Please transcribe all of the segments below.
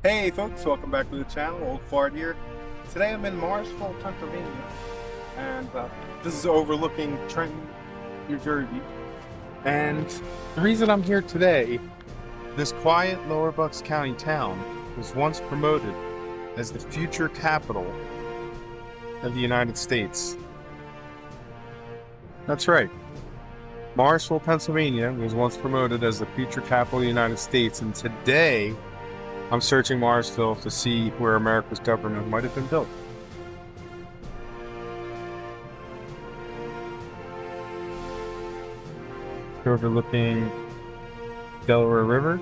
Hey folks, welcome back to the channel. Old Fart here. Today I'm in Morrisville, Pennsylvania, and this is overlooking Trenton, New Jersey. And the reason I'm here today, this quiet Lower Bucks County town was once promoted as the future capital of the United States. That's right. Morrisville, Pennsylvania was once promoted as the future capital of the United States, and today I'm searching Morrisville to see where America's government might have been built. Overlooking Delaware River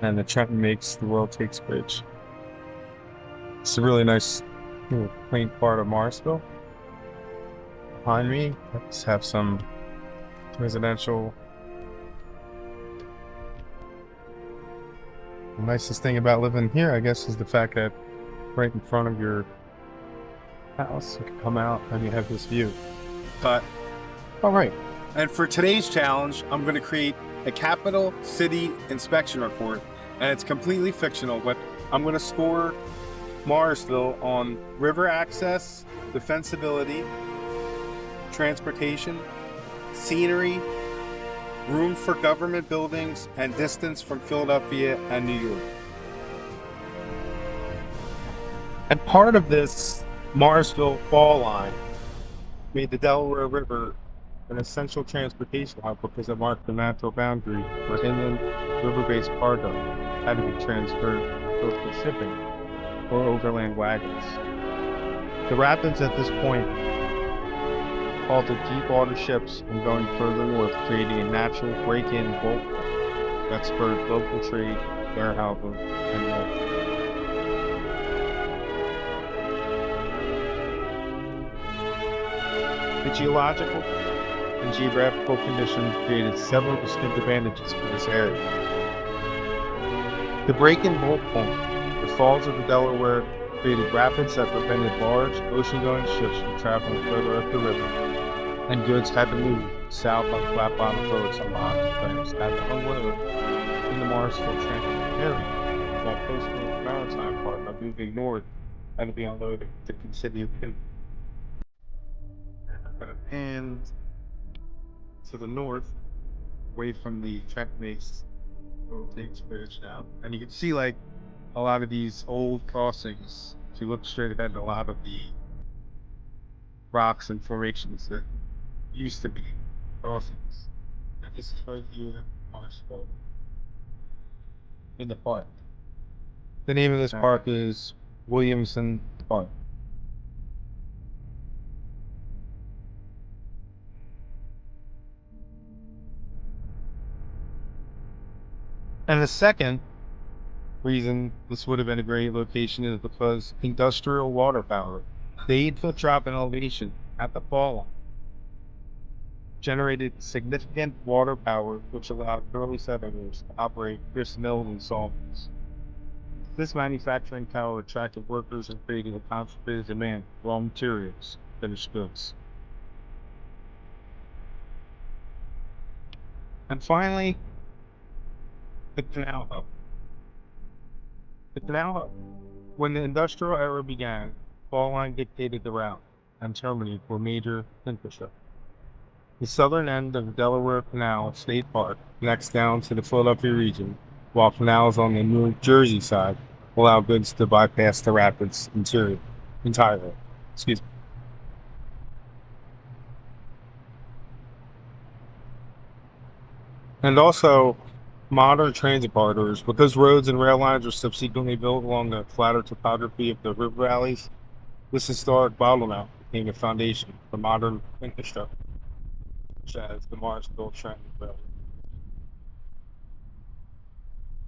and the Trenton Makes, the World Takes Bridge. It's a really nice, little quaint part of Morrisville. Behind me, let's have some residential. The nicest thing about living here, I guess, is the fact that right in front of your house, you can come out and you have this view. But, all right. And for today's challenge, I'm going to create a capital city inspection report, and it's completely fictional, but I'm going to score Morrisville on river access, defensibility, transportation, scenery, room for government buildings, and distance from Philadelphia and New York. And part of this Morrisville fall line made the Delaware River an essential transportation hub because it marked the natural boundary where inland river-based cargo had to be transferred both for shipping or overland wagons. The rapids at this point halted deep water ships from going further north, creating a natural break-in bulk that spurred local trade, warehousing, and more. The geological and geographical conditions created several distinct advantages for this area. The break-in bulk point, the falls of the Delaware, created rapids that prevented large ocean-going ships from traveling further up the river, and goods had to move south on flat-bottom boats on the claims had to unload in the Morrisville Trenton area, while coastal maritime part by moving north had to be unloaded to continue and to the north, away from the Trenton Makes takes bridge now. And you can see like a lot of these old crossings. If you look straight ahead, a lot of the rocks and formations that used to be crossings. And this is right here on Morrisville in the park. The name of this park is Williamson Park. And the second reason this would have been a great location is because industrial water power. The 8-foot drop in elevation at the fall line generated significant water power, which allowed early settlers to operate grist mills and sawmills. This manufacturing power attracted workers and created a concentrated demand for raw materials, finished goods. And finally, the canal hub. The canal hub. When the industrial era began, fall line dictated the route and terminate for major infrastructure. The southern end of the Delaware Canal State Park connects down to the Philadelphia region, while canals on the New Jersey side allow goods to bypass the rapids entirely. Excuse me. And also, modern transit corridors, because roads and rail lines are subsequently built along the flatter topography of the river valleys. This historic bottleneck became the foundation for modern infrastructure, such as the Morrisville Trenton Railroad.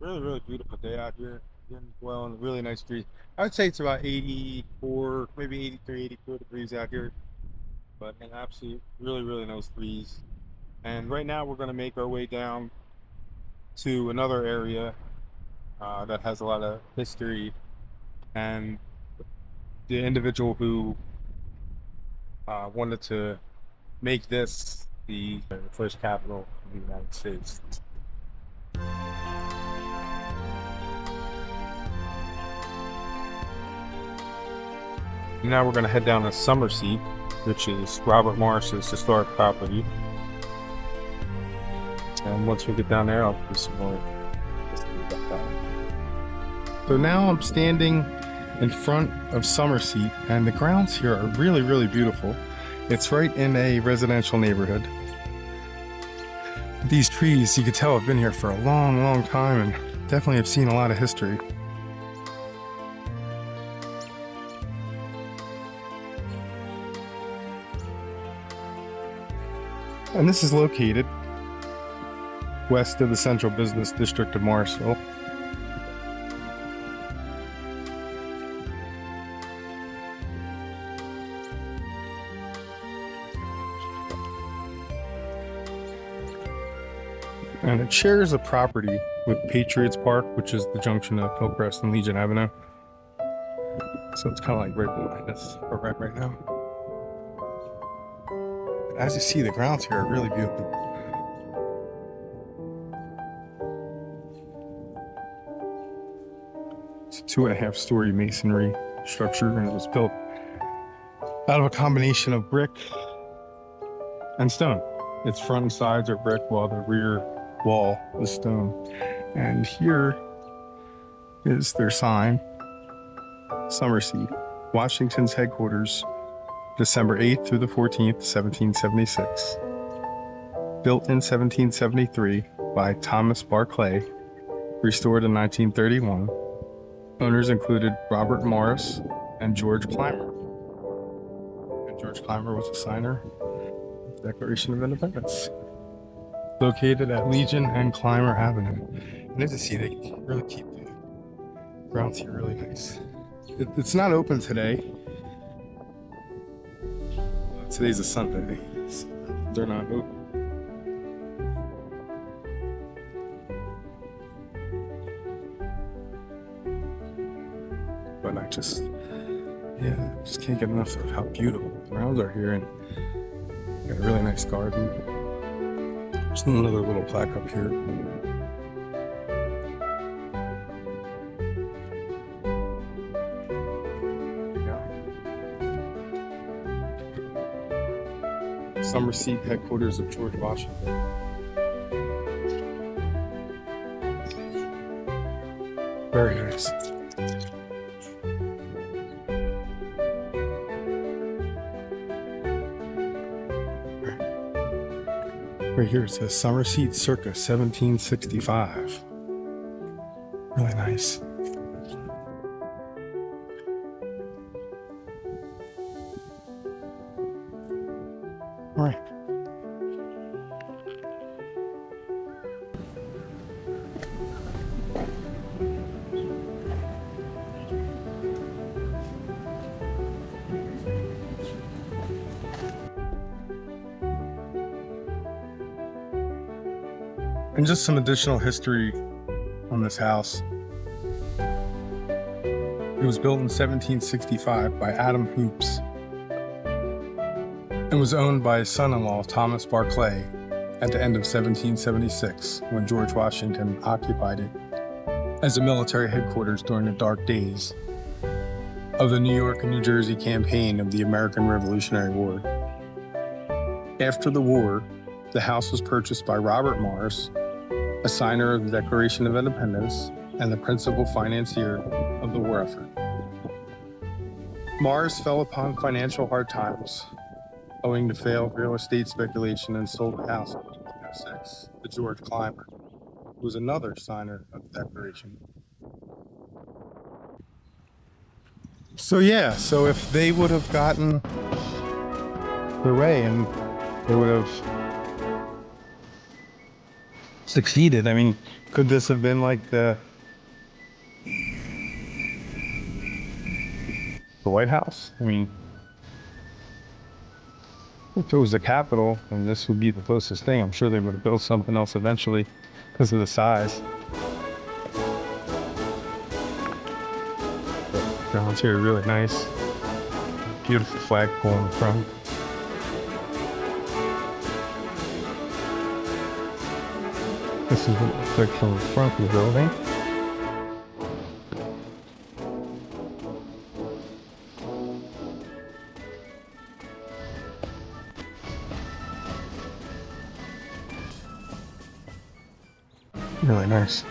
Really beautiful day out here. Getting well and really nice breeze. I would say it's about 84, maybe 83, 84 degrees out here, but an absolute, really nice breeze. And right now we're going to make our way down to another area that has a lot of history, and the individual who wanted to make this the first capital of the United States. Now we're going to head down to Summerseat, which is Robert Morris's historic property. And once we get down there, I'll do some more. So now I'm standing in front of Summerseat, and the grounds here are really, really beautiful. It's right in a residential neighborhood. These trees, you could tell, have been here for a long, long time, and definitely have seen a lot of history. And this is located west of the central business district of Morrisville. And it shares a property with Patriots Park, which is the junction of Hillcrest and Legion Avenue. So it's kind of like right behind us, or right now. As you see, the grounds here are really beautiful. It's a 2.5-story masonry structure, and it was built out of a combination of brick and stone. Its front and sides are brick, while the rear wall is stone. And here is their sign, Summerseat, Washington's headquarters, December 8th through the 14th, 1776. Built in 1773 by Thomas Barclay, restored in 1931. Owners included Robert Morris and George Clymer. And George Clymer was a signer of the Declaration of Independence. Located at Legion and Clymer Avenue. And as you see, they really keep the grounds here really nice. It's not open today. Today's a Sunday, so they're not open. But I just can't get enough of how beautiful the grounds are here, and got a really nice garden. There's another little plaque up here. Summerseat, headquarters of George Washington. Very nice. Right here it says Summerseat circa 1765. Really nice. All right. And just some additional history on this house. It was built in 1765 by Adam Hoops and was owned by his son-in-law, Thomas Barclay, at the end of 1776, when George Washington occupied it as a military headquarters during the dark days of the New York and New Jersey campaign of the American Revolutionary War. After the war, the house was purchased by Robert Morris, a signer of the Declaration of Independence and the principal financier of the war effort. Morris fell upon financial hard times owing to failed real estate speculation and sold the house in 1906 to George Clymer, who was another signer of the Declaration. So if they would have gotten their way and they would have succeeded, I mean, could this have been like the White House? I mean, if it was the Capitol, then this would be the closest thing. I'm sure they would have built something else eventually because of the size. The grounds here are really nice. Beautiful flagpole in the front. This is what it looks like from the front of the building. Really nice.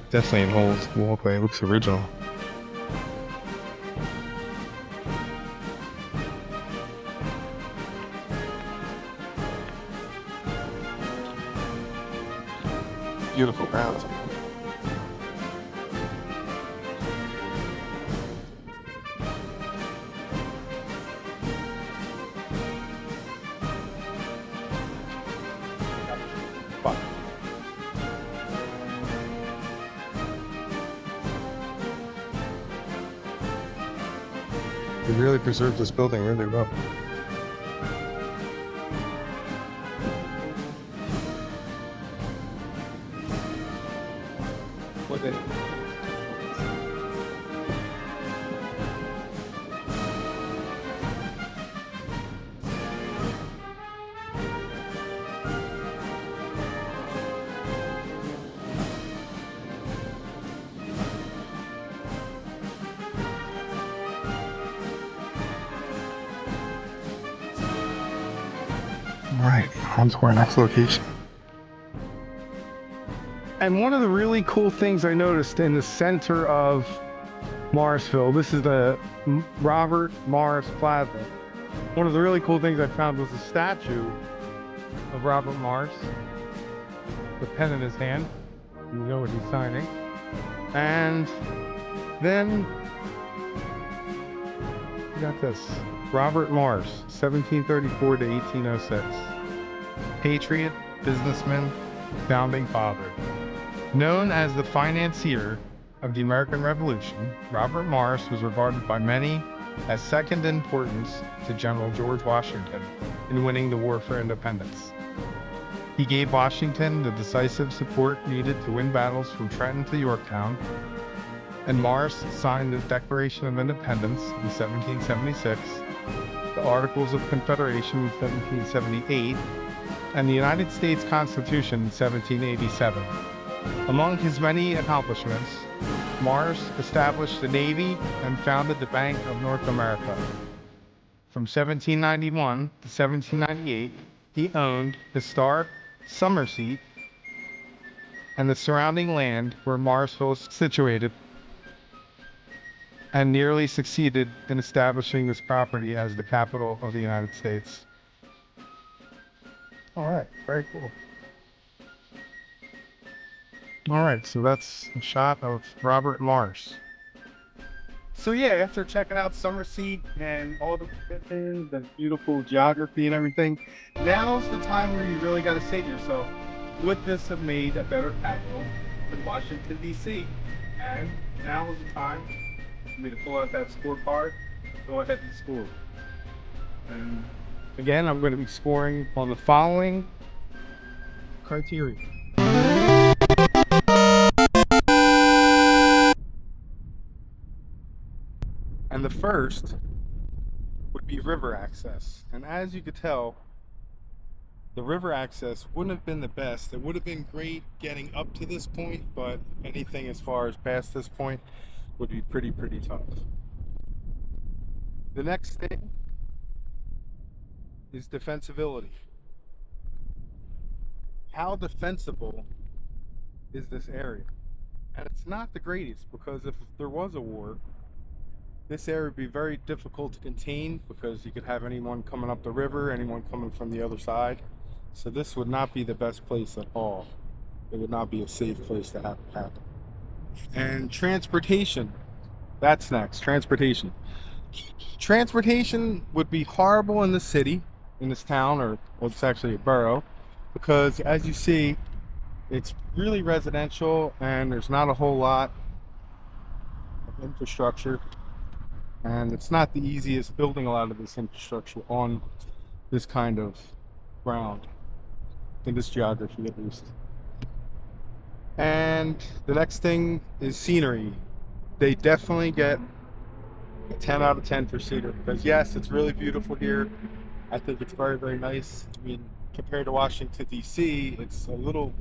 Definitely an old walkway. It looks original. Beautiful grounds. They really preserved this building really well. What they Right, on to our next location. And one of the really cool things I noticed in the center of Morrisville, this is the Robert Morris Plaza. One of the really cool things I found was a statue of Robert Morris, with a pen in his hand. You know what he's signing. And then we got this. Robert Morris, 1734 to 1806. Patriot, businessman, founding father. Known as the financier of the American Revolution, Robert Morris was regarded by many as second in importance to General George Washington in winning the war for independence. He gave Washington the decisive support needed to win battles from Trenton to Yorktown, and Morris signed the Declaration of Independence in 1776, the Articles of Confederation in 1778, and the United States Constitution in 1787. Among his many accomplishments, Morris established the Navy and founded the Bank of North America. From 1791 to 1798, he owned historic Summerseat and the surrounding land where Morrisville is situated, and nearly succeeded in establishing this property as the capital of the United States. All right, very cool. All right, so that's a shot of Robert Morris. So yeah, after checking out Summerseat and all the pigeons and beautiful geography and everything, now's the time where you really got to say to yourself, would this have made a better capital than Washington, D.C.? And now is the time for me to pull out that scorecard, go ahead and score. And again, I'm going to be scoring on the following criteria. And the first would be river access. And as you could tell, the river access wouldn't have been the best. It would have been great getting up to this point, but anything as far as past this point would be pretty tough. The next thing is defensibility. How defensible is this area? And it's not the greatest, because if there was a war, this area would be very difficult to contain, because you could have anyone coming up the river, anyone coming from the other side. So this would not be the best place at all. It would not be a safe place to have it happen. And transportation, that's next. Transportation would be horrible in the city, in this town, or well, it's actually a borough, because as you see, it's really residential and there's not a whole lot of infrastructure, and it's not the easiest building a lot of this infrastructure on this kind of ground, in this geography at least. And the next thing is scenery. They definitely get a 10 out of 10 for scenery, because yes, it's really beautiful here. I think it's very nice. I mean, compared to Washington, D.C., it's a little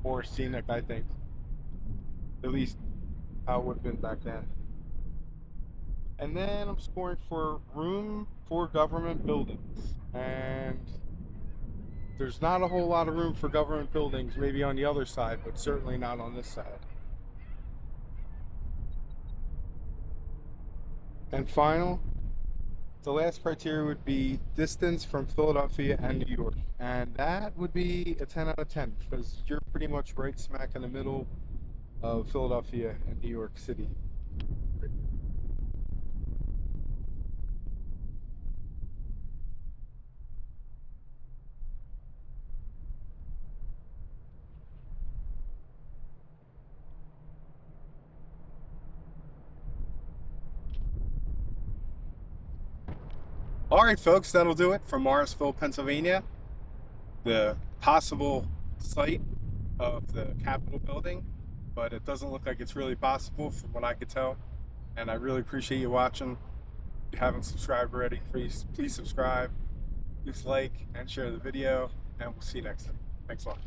more scenic, I think. At least how it would have been back then. And then I'm scoring for room for government buildings. And There's not a whole lot of room for government buildings, maybe on the other side, but certainly not on this side. And final, the last criteria would be distance from Philadelphia and New York. And that would be a 10 out of 10 because you're pretty much right smack in the middle of Philadelphia and New York City. All right, folks, that'll do it from Morrisville, Pennsylvania, the possible site of the Capitol building, but it doesn't look like it's really possible from what I could tell. And I really appreciate you watching. If you haven't subscribed already, please subscribe, please like and share the video, and we'll see you next time. Thanks a lot.